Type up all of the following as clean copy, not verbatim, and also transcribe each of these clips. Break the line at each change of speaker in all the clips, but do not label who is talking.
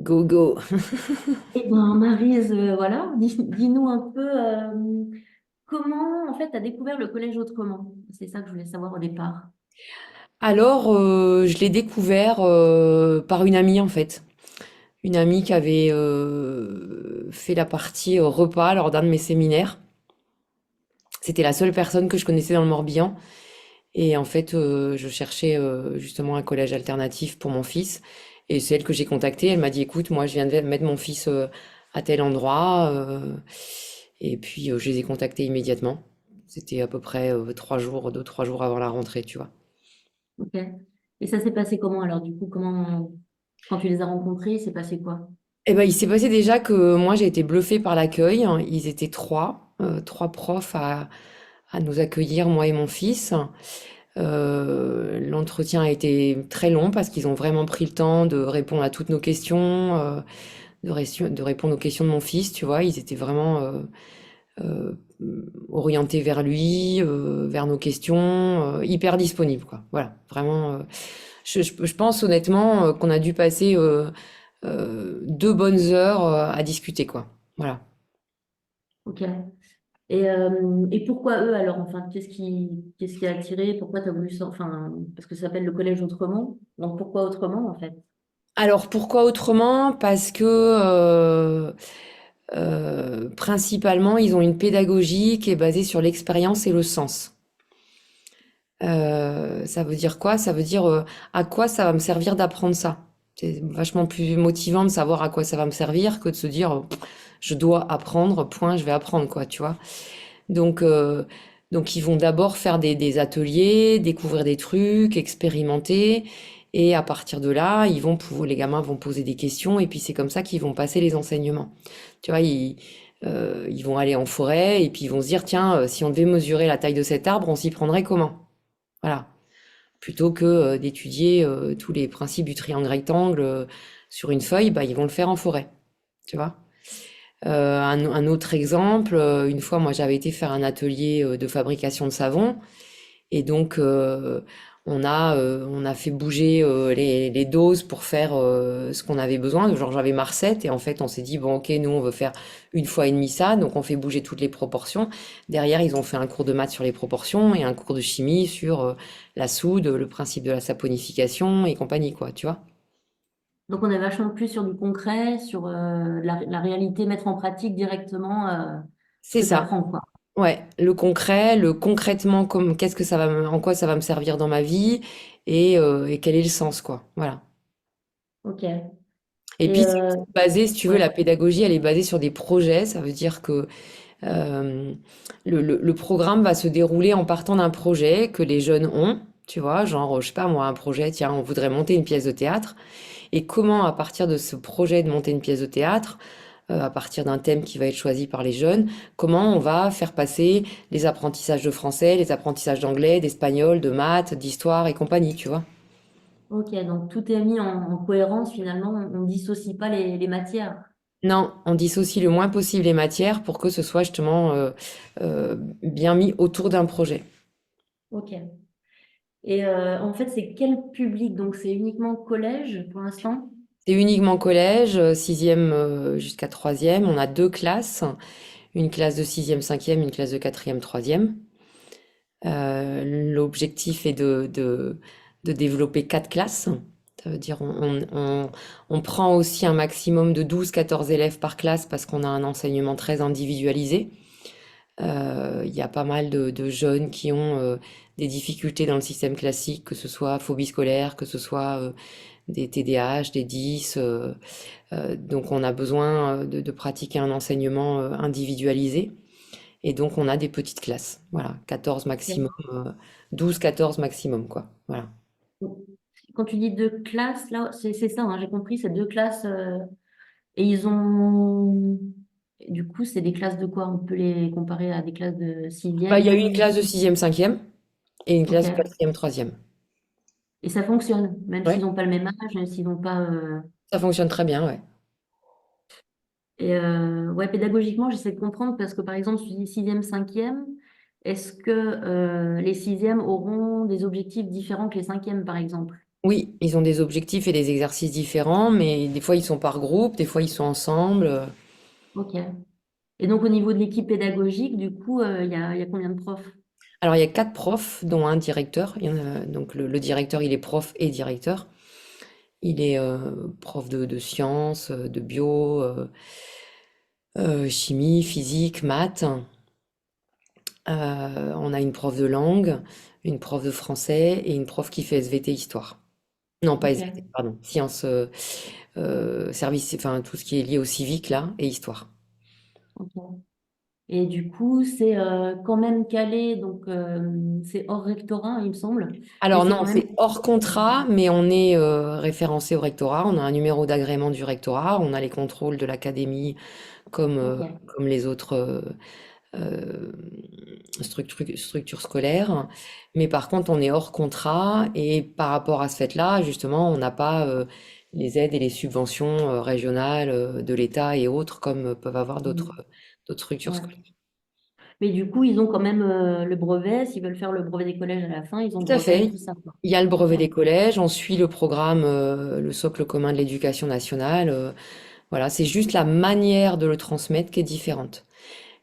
Go, go.
Eh ben, Maryse, voilà, dis-nous un peu comment, en fait, tu as découvert le collège autrement. C'est ça que je voulais savoir au départ.
Alors, je l'ai découvert par une amie en fait. Une amie qui avait fait la partie repas lors d'un de mes séminaires. C'était la seule personne que je connaissais dans le Morbihan. Et en fait, je cherchais justement un collège alternatif pour mon fils. Et c'est elle que j'ai contactée. Elle m'a dit, écoute, moi, je viens de mettre mon fils à tel endroit. Et puis, je les ai contactés immédiatement. C'était à peu près 3 jours, 2, 3 jours avant la rentrée, tu vois.
Ok. Et ça s'est passé comment alors, du coup, quand tu les as rencontrés, c'est passé quoi?
Eh ben, il s'est passé déjà que moi, j'ai été bluffée par l'accueil. Ils étaient trois profs à nous accueillir, moi et mon fils. L'entretien a été très long parce qu'ils ont vraiment pris le temps de répondre à toutes nos questions, de répondre aux questions de mon fils, tu vois. Ils étaient vraiment euh, orientés vers lui, vers nos questions, hyper disponibles, quoi. Voilà, vraiment. Je pense honnêtement qu'on a dû passer 2 bonnes heures à discuter, quoi. Voilà.
Ok. Et pourquoi eux alors? Enfin, qu'est-ce qui a attiré? Pourquoi tu as voulu ça? Enfin, parce que ça s'appelle le collège autrement. Donc pourquoi autrement en fait?
Alors pourquoi autrement? Parce que principalement, ils ont une pédagogie qui est basée sur l'expérience et le sens. Ça veut dire quoi? Ça veut dire à quoi ça va me servir d'apprendre ça. C'est vachement plus motivant de savoir à quoi ça va me servir que de se dire je dois apprendre, point, je vais apprendre quoi, tu vois. Donc, euh, donc ils vont d'abord faire des ateliers, découvrir des trucs, expérimenter, et à partir de là, les gamins vont poser des questions, et puis c'est comme ça qu'ils vont passer les enseignements. Tu vois, ils vont aller en forêt, et puis ils vont se dire, tiens, si on devait mesurer la taille de cet arbre, on s'y prendrait comment? Voilà. Plutôt que d'étudier tous les principes du triangle rectangle sur une feuille, bah, ils vont le faire en forêt, tu vois. Un autre exemple, une fois, moi, j'avais été faire un atelier de fabrication de savon. Et donc, on a fait bouger les doses pour faire ce qu'on avait besoin. Genre, j'avais ma recette et en fait, on s'est dit, bon, ok, nous, on veut faire une fois et demie ça. Donc, on fait bouger toutes les proportions. Derrière, ils ont fait un cours de maths sur les proportions et un cours de chimie sur la soude, le principe de la saponification et compagnie, quoi, tu vois.
Donc on est vachement plus sur du concret, sur la réalité, mettre en pratique directement ce
C'est
que tu
ça.
apprends, quoi.
Ouais, le concret, le concrètement, comme qu'est-ce que ça va en quoi ça va me servir dans ma vie et quel est le sens, quoi. Voilà.
Ok.
Et
Et
puis, c'est basé, si tu veux,
ouais.
la pédagogie, elle est basée sur des projets. Ça veut dire que euh, le programme va se dérouler en partant d'un projet que les jeunes ont, tu vois, genre, je sais pas moi, un projet, tiens, on voudrait monter une pièce de théâtre. Et comment, à partir de ce projet de monter une pièce de théâtre, à partir d'un thème qui va être choisi par les jeunes, comment on va faire passer les apprentissages de français, les apprentissages d'anglais, d'espagnol, de maths, d'histoire et compagnie, tu vois.
Ok, donc tout est mis en cohérence finalement, on ne dissocie pas les matières.
Non, on dissocie le moins possible les matières pour que ce soit justement bien mis autour d'un projet.
Ok. Et en fait, c'est quel public? Donc c'est uniquement collège pour l'instant?
C'est uniquement collège, sixième jusqu'à troisième. On a 2 classes, une classe de sixième, cinquième, une classe de quatrième, troisième. L'objectif est de développer 4 classes. Ça veut dire on prend aussi un maximum de 12, 14 élèves par classe parce qu'on a un enseignement très individualisé. Il y a pas mal de jeunes qui ont des difficultés dans le système classique, que ce soit phobie scolaire, que ce soit des TDAH, des 10. Donc on a besoin de pratiquer un enseignement individualisé. Et donc on a des petites classes. Voilà, 14 maximum,
Ok.
12, 14 maximum, quoi. Voilà.
Quand tu dis deux classes, là, c'est ça, hein, j'ai compris, c'est deux classes. Et ils ont... Du coup, c'est des classes de quoi? On peut les comparer à des classes de
Bah, il y a une
sixième.
classe de sixième, cinquième et une classe de
Ok.
quatrième, troisième.
Et ça fonctionne, même s'ils
Ouais,
n'ont pas le même âge, même s'ils n'ont pas...
ça fonctionne très bien, ouais.
Et ouais, pédagogiquement, j'essaie de comprendre parce que par exemple, je dis sixième, cinquième, est-ce que les sixièmes auront des objectifs différents que les cinquièmes, par exemple?
Oui, ils ont des objectifs et des exercices différents, mais des fois ils sont par groupe, des fois ils sont ensemble.
Ok. Et donc, au niveau de l'équipe pédagogique, du coup, il y a combien de profs?
Alors il y a 4 profs, dont un directeur. Donc le directeur, il est prof et directeur. Il est prof de sciences, de bio, chimie, physique, maths. On a une prof de langue, une prof de français et une prof qui fait SVT histoire. Non, pas SVT,
Ok.
pardon. Sciences, service, enfin tout ce qui est lié au civique là et histoire.
Ok. Et du coup, c'est quand même calé, donc c'est hors rectorat, il me semble, mais
Alors
c'est
non,
quand même...
c'est hors contrat, mais on est référencé au rectorat. On a un numéro d'agrément du rectorat. On a les contrôles de l'académie
Ok,
comme les autres structures scolaires. Mais par contre, on est hors contrat et par rapport à ce fait-là, justement, on n'a pas les aides et les subventions régionales de l'État et autres comme peuvent avoir
mm,
d'autres structures scolaires.
ouais. Mais du coup, ils ont quand même le brevet, s'ils veulent faire le brevet des collèges à la fin, ils ont le
Tout à
brevet et
fait.
tout ça, quoi.
Il y a le
Ok,
brevet des collèges, on suit le programme, le socle commun de l'éducation nationale. Voilà, c'est juste la manière de le transmettre qui est différente.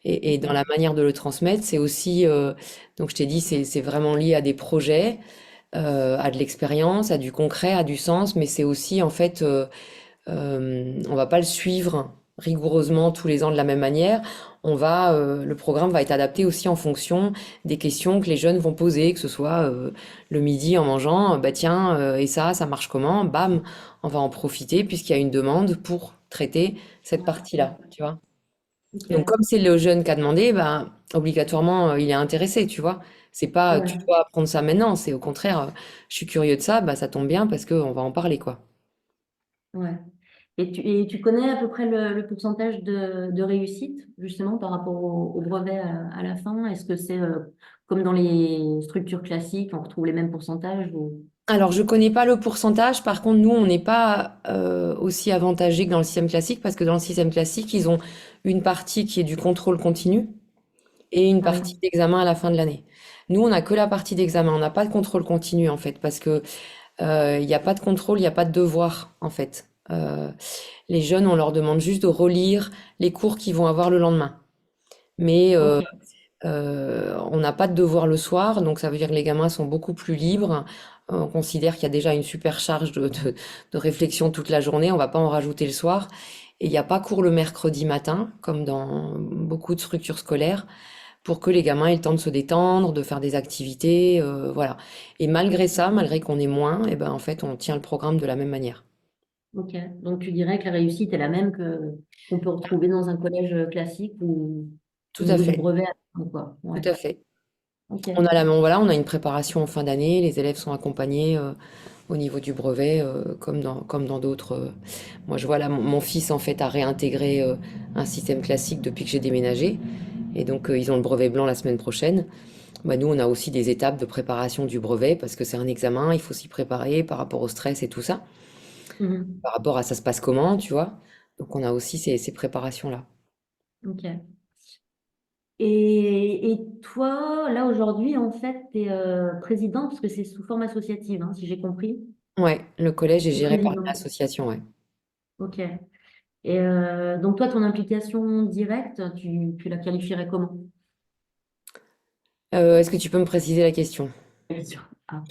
Et dans la
ok,
manière de le transmettre, c'est aussi, donc je t'ai dit, c'est vraiment lié à des projets, à de l'expérience, à du concret, à du sens, mais c'est aussi en fait, on va pas le suivre rigoureusement tous les ans de la même manière. Le programme va être adapté aussi en fonction des questions que les jeunes vont poser, que ce soit le midi en mangeant, bah tiens, et ça marche comment? Bam, on va en profiter puisqu'il y a une demande pour traiter cette
ouais,
partie-là, tu vois. Donc
ok,
comme c'est le jeune qui a demandé, ben obligatoirement il est intéressé, tu vois. C'est pas tu
ouais,
dois apprendre ça maintenant, c'est au contraire, je suis curieux de ça, bah ça tombe bien parce qu'on va en parler quoi.
ouais. Et tu connais à peu près le pourcentage de réussite, justement, par rapport au brevet à la fin? Est-ce que c'est comme dans les structures classiques, on retrouve les mêmes pourcentages ou...
Alors je connais pas le pourcentage, par contre nous on n'est pas aussi avantagés que dans le système classique parce que dans le système classique ils ont une partie qui est du contrôle continu et une
Ah
partie
oui,
d'examen à la fin de l'année. Nous on n'a que la partie d'examen, on n'a pas de contrôle continu en fait parce que il n'y a pas de contrôle, il n'y a pas de devoir en fait. Les jeunes, on leur demande juste de relire les cours qu'ils vont avoir le lendemain. Mais
ok,
on n'a pas de devoir le soir, donc ça veut dire que les gamins sont beaucoup plus libres. On considère qu'il y a déjà une super charge de réflexion toute la journée, on va pas en rajouter le soir. Et il n'y a pas cours le mercredi matin, comme dans beaucoup de structures scolaires, pour que les gamins aient le temps de se détendre, de faire des activités, voilà. Et malgré ça, malgré qu'on est moins, et ben en fait, on tient le programme de la même manière.
ok. Donc tu dirais que la réussite est la même que qu'on peut retrouver dans un collège classique ou au
Tout à
niveau du
fait,
brevet, quoi.
tout
Ouais,
à fait.
ok.
Voilà, on a une préparation en fin d'année, les élèves sont accompagnés au niveau du brevet, comme dans d'autres. Moi, je vois là, mon fils en fait a réintégré un système classique depuis que j'ai déménagé, et donc ils ont le brevet blanc la semaine prochaine. Bah, nous, on a aussi des étapes de préparation du brevet parce que c'est un examen, il faut s'y préparer par rapport au stress et tout ça,
Mhm.
par rapport à ça se passe comment, tu vois. Donc on a aussi ces préparations-là.
Ok. Et toi, là aujourd'hui, en fait, tu es président, parce que c'est sous forme associative, hein, si j'ai compris.
Ouais, le collège est
Tu es
géré par une
président.
association, ouais.
Ok. Et donc toi, ton implication directe, tu la qualifierais comment?
Est-ce que tu peux me préciser la question?
Bien sûr. Ah.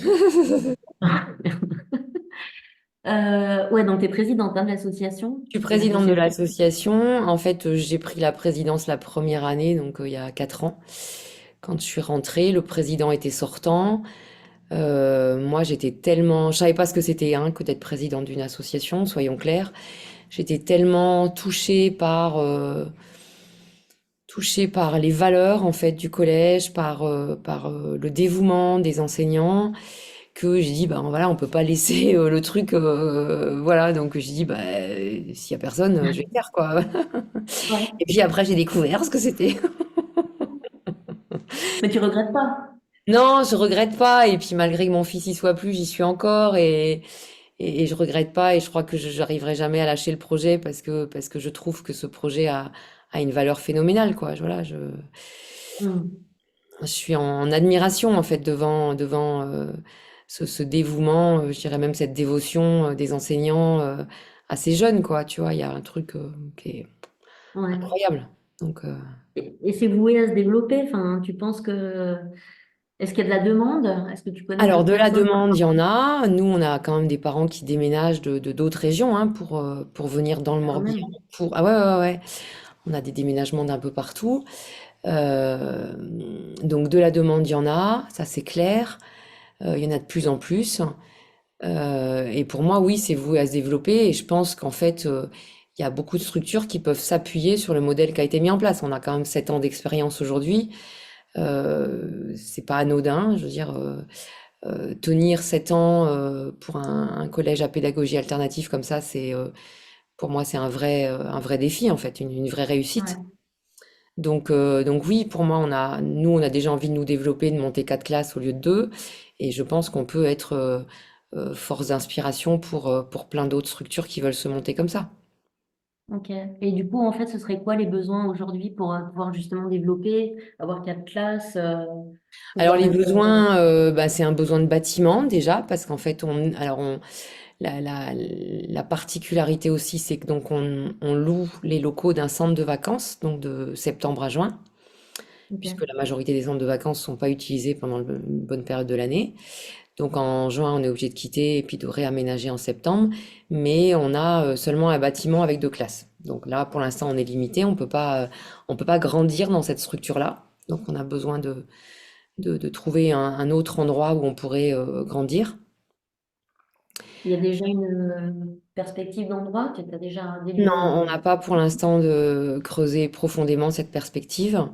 Ouais, donc tu es présidente hein, de l'association.
Je suis
C'est
présidente de
l'association.
l'association. En fait, j'ai pris la présidence la première année, donc il y a 4 ans. Quand je suis rentrée, le président était sortant. Moi, j'étais tellement, je savais pas ce que c'était hein, que d'être présidente d'une association, soyons clairs. J'étais tellement touchée par les valeurs en fait du collège, par le dévouement des enseignants, que j'ai dit bah voilà, on peut pas laisser le truc, voilà. Donc j'ai dit bah s'il y a personne, je vais faire quoi.
Ouais.
Et puis après, j'ai découvert ce que c'était.
Mais tu regrettes pas?
Non, je regrette pas. Et puis malgré que mon fils y soit plus, j'y suis encore et je regrette pas. Et je crois que j'arriverai jamais à lâcher le projet parce que je trouve que ce projet a une valeur phénoménale, quoi. Voilà, je suis en admiration en fait devant ce dévouement, je dirais même cette dévotion des enseignants à ces jeunes, quoi. Tu vois, il y a un truc qui est
Ouais.
incroyable. Donc,
Et c'est voué à se développer. Enfin, tu penses que est-ce qu'il y a de la demande? Est-ce que tu connais
alors,
d'autres
de la
personnes?
demande, il y en a. Nous, on a quand même des parents qui déménagent de d'autres régions hein, pour venir dans le
Quand
Morbihan.
même.
Ah ouais, ouais, ouais. On a des déménagements d'un peu partout. Euh, donc, de la demande, il y en a, ça c'est clair. Il y en a de plus en plus. Et pour moi, oui, c'est voué à se développer. Et je pense qu'en fait, il y a beaucoup de structures qui peuvent s'appuyer sur le modèle qui a été mis en place. On a quand même 7 ans d'expérience aujourd'hui. C'est pas anodin. Je veux dire, tenir 7 ans pour un collège à pédagogie alternative comme ça, pour moi, c'est un vrai défi, en fait, une vraie réussite.
Ouais.
Donc oui, pour moi, nous, on a déjà envie de nous développer, de monter 4 classes au lieu de deux. Et je pense qu'on peut être force d'inspiration pour plein d'autres structures qui veulent se monter comme ça.
Ok. Et du coup, en fait, ce serait quoi les besoins aujourd'hui pour pouvoir justement développer, avoir 4 classes,
Alors
pouvoir
les
mettre.
besoins, bah, c'est un besoin de bâtiment déjà, parce qu'en fait, la particularité aussi, c'est que donc on loue les locaux d'un centre de vacances, donc de septembre à juin, puisque
Ok.
la majorité des centres de vacances ne sont pas utilisés pendant une bonne période de l'année. Donc en juin, on est obligé de quitter et puis de réaménager en septembre, mais on a seulement un bâtiment avec 2 classes. Donc là, pour l'instant, on est limité, on peut pas grandir dans cette structure-là. Donc on a besoin de trouver un autre endroit où on pourrait grandir.
Il y a déjà une perspective d'endroit? Tu as déjà des
Non,
lieux
on n'a pas pour l'instant de creuser profondément cette perspective.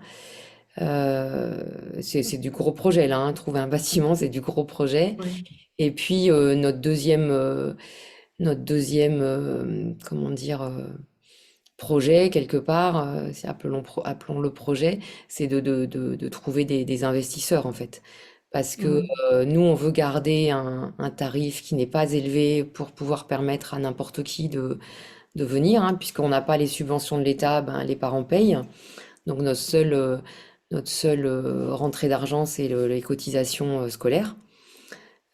Euh, c'est du gros projet là, hein. Trouver un bâtiment, c'est du gros projet.
Ouais.
Et puis notre deuxième, comment dire, projet quelque part, appelons-le projet, c'est de trouver des investisseurs en fait. Parce que
Mhm.
nous, on veut garder un tarif qui n'est pas élevé pour pouvoir permettre à n'importe qui de venir, hein, puisqu'on n'a pas les subventions de l'État, ben, les parents payent. Donc notre seule rentrée d'argent, c'est les cotisations scolaires.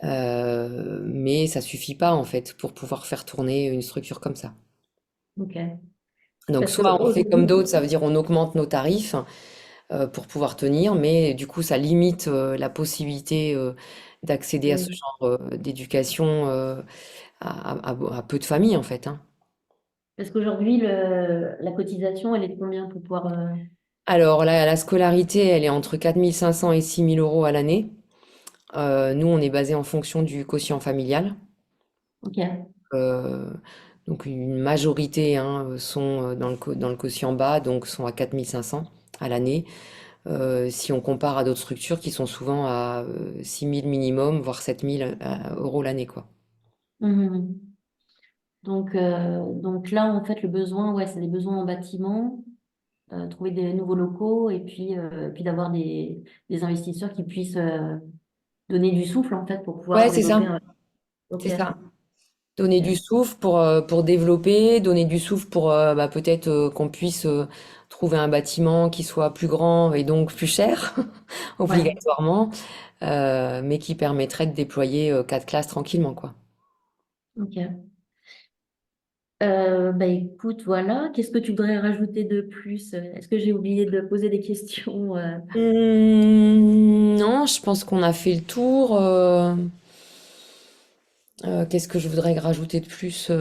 Mais ça suffit pas en fait pour pouvoir faire tourner une structure comme ça.
Ok.
Donc
Parce que
soit on fait comme
aujourd'hui,
d'autres, ça veut dire on augmente nos tarifs pour pouvoir tenir, mais du coup ça limite la possibilité d'accéder à ce
oui.
genre d'éducation à peu de familles en fait, hein.
Parce qu'aujourd'hui, la cotisation, elle est de combien pour pouvoir.
Alors là, la scolarité, elle est entre 4 500 et 6 000 € à l'année. Nous, on est basé en fonction du quotient familial.
Ok.
Euh, donc une majorité hein, sont dans le quotient bas, donc sont à 4 500 à l'année. Si on compare à d'autres structures qui sont souvent à 6 000 minimum, voire 7 000 € l'année, quoi.
Mhm. Donc là, en fait, le besoin, ouais, c'est des besoins en bâtiment, trouver des nouveaux locaux et puis d'avoir des investisseurs qui puissent donner du souffle, en fait, pour
Ouais,
pouvoir
c'est
développer.
ça,
Ok.
c'est ça. Donner du
Ok.
souffle pour développer, donner du souffle pour bah, peut-être qu'on puisse trouver un bâtiment qui soit plus grand et donc plus cher,
Ouais.
obligatoirement, mais qui permettrait de déployer 4 classes tranquillement, quoi.
Ok. Bah écoute, voilà. Qu'est-ce que tu voudrais rajouter de plus? Est-ce que j'ai oublié de poser des questions?
Non, je pense qu'on a fait le tour. Qu'est-ce que je voudrais rajouter de plus?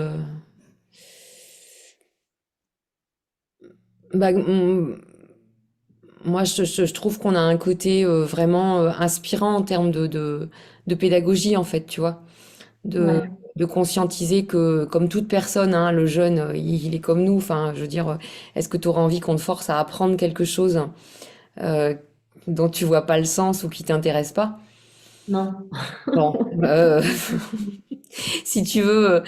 Bah, moi, je trouve qu'on a un côté vraiment inspirant en termes de pédagogie, en fait, tu vois. De,
Ouais.
de conscientiser que, comme toute personne, hein, le jeune, il est comme nous. Enfin, je veux dire, est-ce que tu auras envie qu'on te force à apprendre quelque chose euh, dont tu vois pas le sens ou qui t'intéresse pas?
Non.
Bon, si tu veux,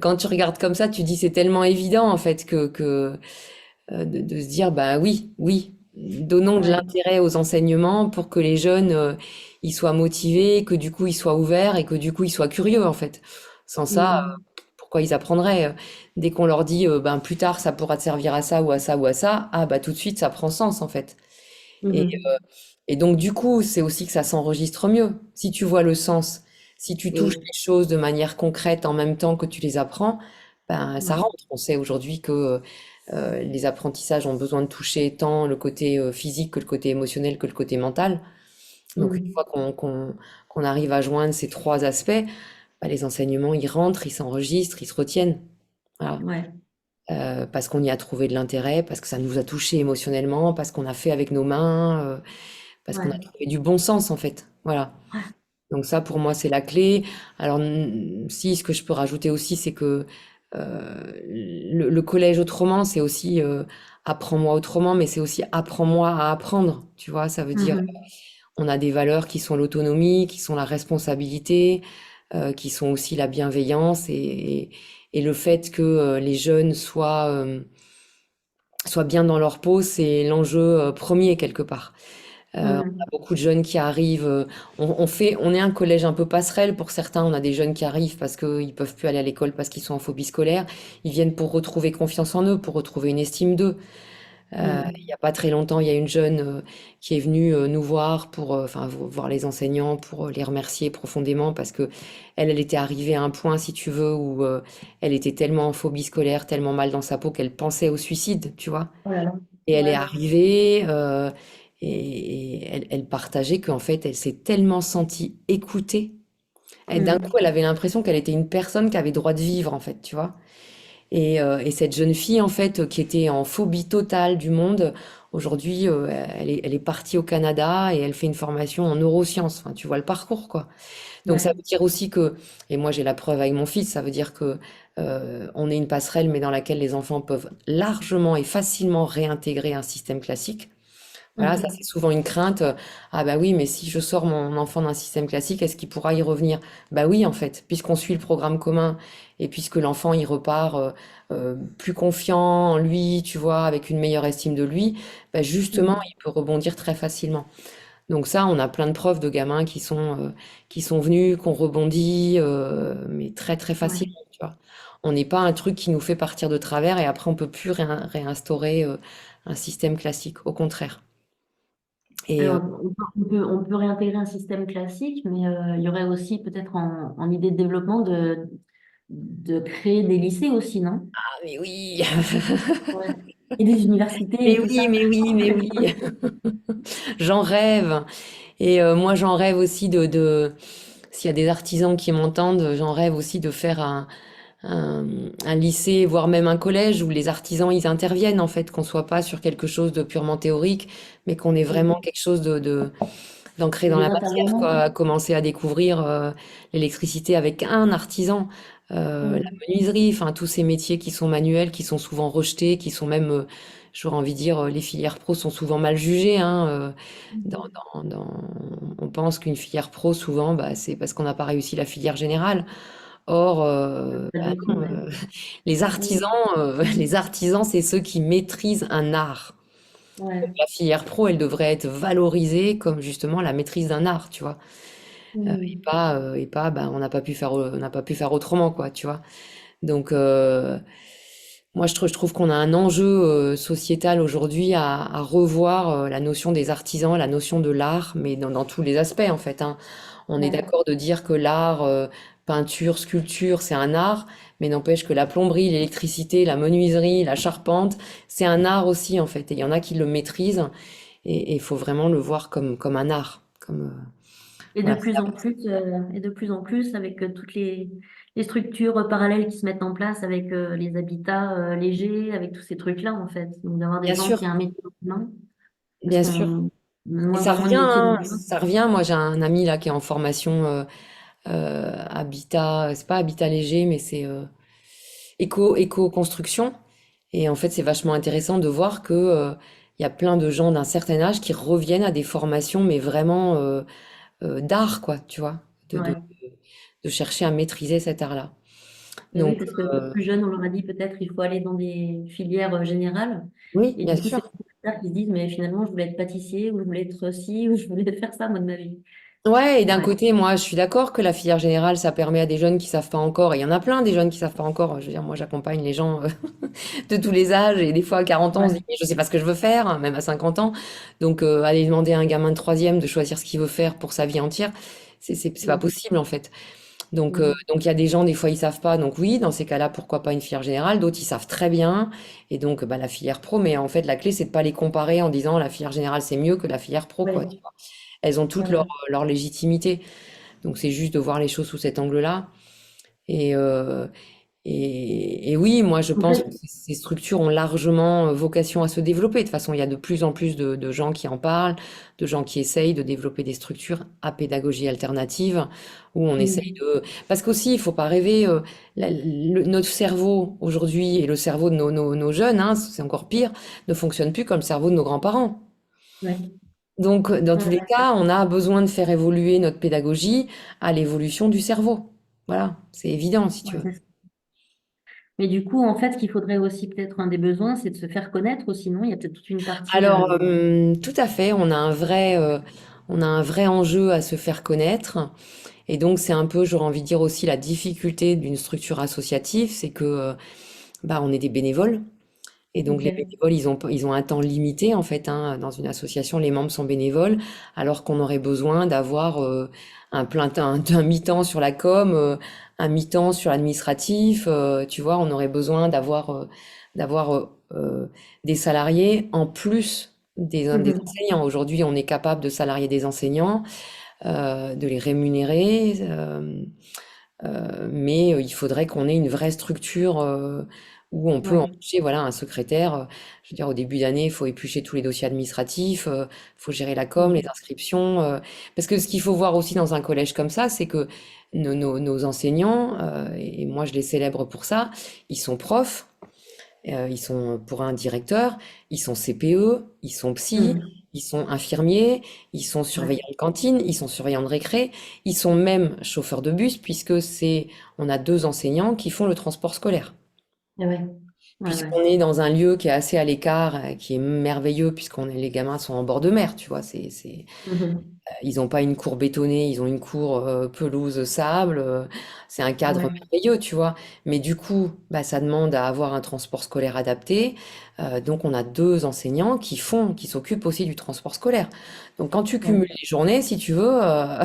quand tu regardes comme ça, tu dis c'est tellement évident en fait de se dire bah oui, oui, donnons de
Ouais.
l'intérêt aux enseignements pour que les jeunes ils soient motivés, que du coup ils soient ouverts et que du coup ils soient curieux en fait. Sans ça,
Mhm.
pourquoi ils apprendraient? Dès qu'on leur dit ben plus tard ça pourra te servir à ça ou à ça ou à ça, ah bah tout de suite ça prend sens en fait. Et,
Mhm.
et donc du coup c'est aussi que ça s'enregistre mieux. Si tu vois le sens, Si tu touches
Et
les choses de manière concrète en même temps que tu les apprends, ben ça
ouais,
rentre. On sait aujourd'hui que les apprentissages ont besoin de toucher tant le côté physique que le côté émotionnel que le côté mental. Donc une fois
mhm,
qu'on arrive à joindre ces trois aspects, ben, les enseignements, ils rentrent, ils s'enregistrent, ils se retiennent. Voilà.
ouais,
Parce qu'on y a trouvé de l'intérêt, parce que ça nous a touchés émotionnellement, parce qu'on a fait avec nos mains, parce qu'on a
ouais,
trouvé du bon sens en fait. Voilà. Donc ça, pour moi, c'est la clé. Alors, si, ce que je peux rajouter aussi, c'est que le collège autrement, c'est aussi apprends-moi autrement, mais c'est aussi apprends-moi à apprendre. Tu vois, ça veut dire,
mhm,
on a des valeurs qui sont l'autonomie, qui sont la responsabilité, qui sont aussi la bienveillance et le fait que les jeunes soient bien dans leur peau, c'est l'enjeu premier quelque part. On a
mhm,
beaucoup de jeunes qui arrivent. On est un collège un peu passerelle pour certains. On a des jeunes qui arrivent parce qu'ils peuvent plus aller à l'école parce qu'ils sont en phobie scolaire. Ils viennent pour retrouver confiance en eux, pour retrouver une estime d'eux. Il
mhm,
y a pas très longtemps, il y a une jeune qui est venue nous voir pour, enfin, voir les enseignants pour les remercier profondément parce que elle était arrivée à un point, si tu veux, où elle était tellement en phobie scolaire, tellement mal dans sa peau qu'elle pensait au suicide, tu vois.
oh là là,
Et elle est
ouais,
arrivée et elle partageait qu'en fait, elle s'est tellement sentie écoutée. Et d'un coup,
mhm,
elle avait l'impression qu'elle était une personne qui avait droit de vivre, en fait, tu vois. Et cette jeune fille, en fait, qui était en phobie totale du monde, aujourd'hui, elle est partie au Canada et elle fait une formation en neurosciences. Enfin, tu vois le parcours, quoi. Donc ça
ouais,
veut dire aussi que, et moi j'ai la preuve avec mon fils, ça veut dire que on est une passerelle, mais dans laquelle les enfants peuvent largement et facilement réintégrer un système classique. Voilà, ça c'est
mhm,
souvent une crainte. Ah bah oui, mais si je sors mon enfant d'un système classique, est-ce qu'il pourra y revenir? Bah oui, en fait, puisqu'on suit le programme commun et puisque l'enfant il repart plus confiant en lui, tu vois, avec une meilleure estime de lui, bah justement,
mhm,
il peut rebondir très facilement. Donc ça, on a plein de preuves de gamins qui sont venus, qui ont rebondi, mais très très
ouais.
facilement, tu vois. On n'est pas un truc qui nous fait partir de travers et après on peut plus réinstaurer un système classique, au contraire. Et
Alors, on peut réintégrer un système classique, mais il y aurait aussi peut-être en idée de développement de créer des lycées aussi, non?
ah mais oui,
Ouais. Et des universités et tout ça.
mais oui, mais oui, j'en rêve. Et moi j'en rêve aussi s'il y a des artisans qui m'entendent, j'en rêve aussi de faire un, un lycée, voire même un collège où les artisans ils interviennent en fait, qu'on soit pas sur quelque chose de purement théorique, mais qu'on ait vraiment
Mhm.
quelque chose d'ancré dans
Des
la matière,
intervenants.
quoi. Commencer à découvrir l'électricité avec un artisan, la
Mhm.
menuiserie, enfin tous ces métiers qui sont manuels, qui sont souvent rejetés, qui sont même, j'aurais envie de dire, les filières pro sont souvent mal jugées, hein, dans,
Mhm.
on pense qu'une filière pro, souvent, bah, c'est parce qu'on n'a pas réussi la filière générale. Or,
Pas
bah
du tout,
non,
ouais.
les
Oui.
artisans, les artisans, c'est ceux qui maîtrisent un art.
Ouais.
La filière pro, elle devrait être valorisée comme justement la maîtrise d'un art, tu vois.
Mhm.
Et pas, bah, on n'a pas pu faire autrement, quoi, tu vois. Donc, moi, je trouve qu'on a un enjeu sociétal aujourd'hui à revoir la notion des artisans, la notion de l'art, mais dans tous les aspects, en fait, hein. On est
Ouais.
d'accord de dire que l'art, peinture, sculpture, c'est un art, mais n'empêche que la plomberie, l'électricité, la menuiserie, la charpente, c'est un art aussi, en fait. Et il y en a qui le maîtrisent, et il faut vraiment le voir comme un art. Comme,
Et de
voilà.
plus en plus, avec toutes les structures parallèles qui se mettent en place, avec les habitats légers, avec tous ces trucs-là, en fait. Donc, d'avoir des
Bien
gens qui
sûr,
ont un métier en commun, parce
bien sûr.
qu'on
Et
moins,
ça
moins
revient,
de métiers dans
hein,
commun.
ça revient. Moi, j'ai un ami là qui est en formation habitat, c'est pas habitat léger, mais c'est éco-construction. Et en fait, c'est vachement intéressant de voir que il y a plein de gens d'un certain âge qui reviennent à des formations, mais vraiment d'art, quoi, tu vois, de, de,
Ouais.
de chercher à maîtriser cet art-là.
Et oui,
Donc,
parce que plus jeune, on leur a dit peut-être il faut aller dans des filières générales.
oui,
Et
bien
du coup, c'est
sûr.
plus tard qu'ils se disent, mais finalement, je voulais être pâtissier, ou je voulais être ci, ou je voulais faire ça, moi, de ma vie.
Ouais, et d'un
Ouais.
côté, moi, je suis d'accord que la filière générale, ça permet à des jeunes qui savent pas encore, et il y en a plein des jeunes qui savent pas encore. Je veux dire, moi, j'accompagne les gens de tous les âges, et des fois, à 40 ans, on se dit,
Ouais.
mais je sais pas ce que je veux faire, hein, même à 50 ans. Donc, aller demander à un gamin de troisième de choisir ce qu'il veut faire pour sa vie entière, c'est pas
Mm.
possible, en fait.
Mhm.
Donc il y a des gens, des fois, ils savent pas. Donc oui, dans ces cas-là, pourquoi pas une filière générale? D'autres, ils savent très bien. Et donc, bah, la filière pro. Mais en fait, la clé, c'est de pas les comparer en disant la filière générale, c'est mieux que la filière pro, quoi. Tu
Ouais,
vois. Elles ont
ouais,
toutes
ouais.
leur légitimité. Donc c'est juste de voir les choses sous cet angle-là. Et, euh, et oui, moi je
En
pense que
fait,
ces structures ont largement vocation à se développer. De toute façon, il y a de plus en plus de gens qui en parlent, de gens qui essayent de développer des structures à pédagogie alternative, où on essaye
mm,
de... Parce qu'aussi, il faut pas rêver, notre cerveau aujourd'hui et le cerveau de nos jeunes, hein, c'est encore pire, ne fonctionne plus comme le cerveau de nos grands-parents.
ouais,
Donc, dans tous les
ouais,
cas, on a besoin de faire évoluer notre pédagogie à l'évolution du cerveau. Voilà, c'est évident si tu
ouais,
veux.
c'est ça. Mais du coup, en fait, ce qu'il faudrait aussi peut-être un des besoins, c'est de se faire connaître aussi, non? Il y a peut-être toute une partie.
Alors, tout à fait, on a un vrai enjeu à se faire connaître. Et donc, c'est un peu, j'aurais envie de dire aussi, la difficulté d'une structure associative, c'est que, bah, on est des bénévoles. Et donc,
Ok.
les bénévoles, ils ont un temps limité, en fait, hein. Dans une association, les membres sont bénévoles, alors qu'on aurait besoin d'avoir un plein temps, un mi-temps sur la com, un mi-temps sur l'administratif. Tu vois, on aurait besoin d'avoir des salariés en plus des
Mhm.
enseignants. Aujourd'hui, on est capable de salarier des enseignants, de les rémunérer. Mais il faudrait qu'on ait une vraie structure où on peut
Ouais,
embaucher voilà, un secrétaire. Je veux dire, au début d'année, il faut éplucher tous les dossiers administratifs, il faut gérer la com, les
ok.
inscriptions. Parce que ce qu'il faut voir aussi dans un collège comme ça, c'est que nos enseignants, et moi je les célèbre pour ça, ils sont profs, ils sont pour un directeur, ils sont CPE, ils sont psy,
Mhm.
ils sont infirmiers, ils sont
Ouais,
surveillants de cantine, ils sont surveillants de récré, ils sont même chauffeurs de bus puisque on a deux enseignants qui font le transport scolaire.
ouais, ouais, ouais, ouais.
Puisqu'on est dans un lieu qui est assez à l'écart, qui est merveilleux les gamins sont en bord de mer, tu vois,
Mhm.
ils n'ont pas une cour bétonnée, ils ont une cour pelouse sable. C'est un cadre
Ouais,
merveilleux, tu vois. Mais du coup, bah, ça demande à avoir un transport scolaire adapté. Donc, on a deux enseignants qui s'occupent aussi du transport scolaire. Donc, quand tu cumules
ouais,
les journées, si tu veux, euh,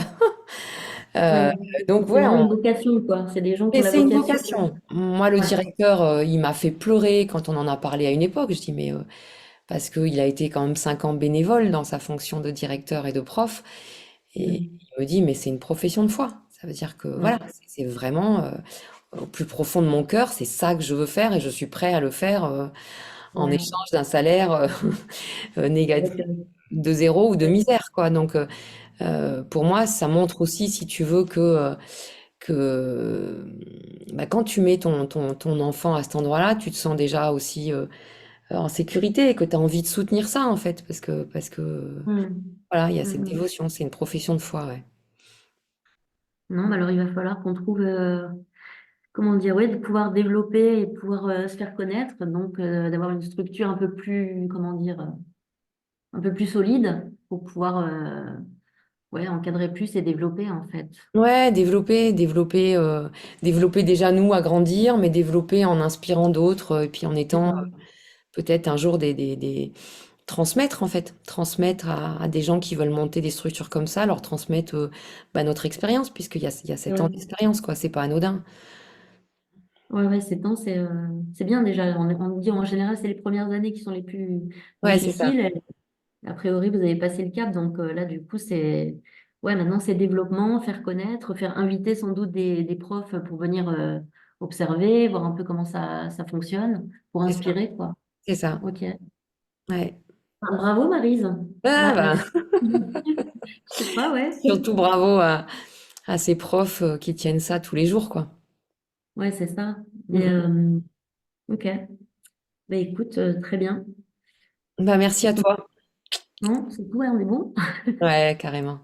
ouais.
donc
C'est
ouais,
vraiment une vocation, quoi. C'est des gens qui
et
ont la
c'est une
vocation.
vocation. Moi, le
Ouais,
directeur, il m'a fait pleurer quand on en a parlé à une époque. Je dis, mais parce qu'il a été quand même 5 ans bénévole dans sa fonction de directeur et de prof. Et
mhm.
il me dit, mais c'est une profession de foi. Ça veut dire que
Ouais,
voilà, c'est vraiment au plus profond de mon cœur, c'est ça que je veux faire et je suis prêt à le faire en
ouais.
échange d'un salaire négatif
Exactement.
de zéro ou de
Ouais,
misère, quoi. Donc, pour moi, ça montre aussi, si tu veux, que bah, quand tu mets ton enfant à cet endroit-là, tu te sens déjà aussi en sécurité et que tu as envie de soutenir ça, en fait, parce que
mhm.
voilà, il y a cette
Mhm.
dévotion, c'est une profession de foi, ouais.
Non, bah alors il va falloir qu'on trouve, comment dire, ouais, de pouvoir développer et pouvoir se faire connaître, donc d'avoir une structure un peu plus, comment dire, un peu plus solide pour pouvoir ouais, encadrer plus et développer en fait.
Ouais, développer déjà nous à grandir, mais développer en inspirant d'autres, et puis en
C'est
étant
ça.
peut-être un jour transmettre en fait, transmettre à des gens qui veulent monter des structures comme ça, leur transmettre bah, notre expérience, il y a 7 ans
Ouais,
d'expérience, quoi, c'est pas anodin.
ouais, ouais, c'est temps, c'est bien déjà. On dit en général, c'est les premières années qui sont les plus
Ouais, c'est ça,
difficiles. A priori, vous avez passé le cap, donc là, du coup, c'est ouais, maintenant c'est développement, faire connaître, faire inviter sans doute des profs pour venir observer, voir un peu comment ça fonctionne, pour
c'est ça,
inspirer, quoi.
c'est ça.
Ok.
Ouais.
Enfin, bravo, Maryse.
Ah, bah,
Merci. Je sais pas, ouais.
surtout bravo à ces profs qui tiennent ça tous les jours, quoi.
Ouais, c'est ça.
Mm,
Mais
mm.
ok. Bah écoute, très bien.
Bah, merci à
Est-ce qu'on...
toi.
Non, c'est tout, ouais, on est bon?
Ouais, carrément.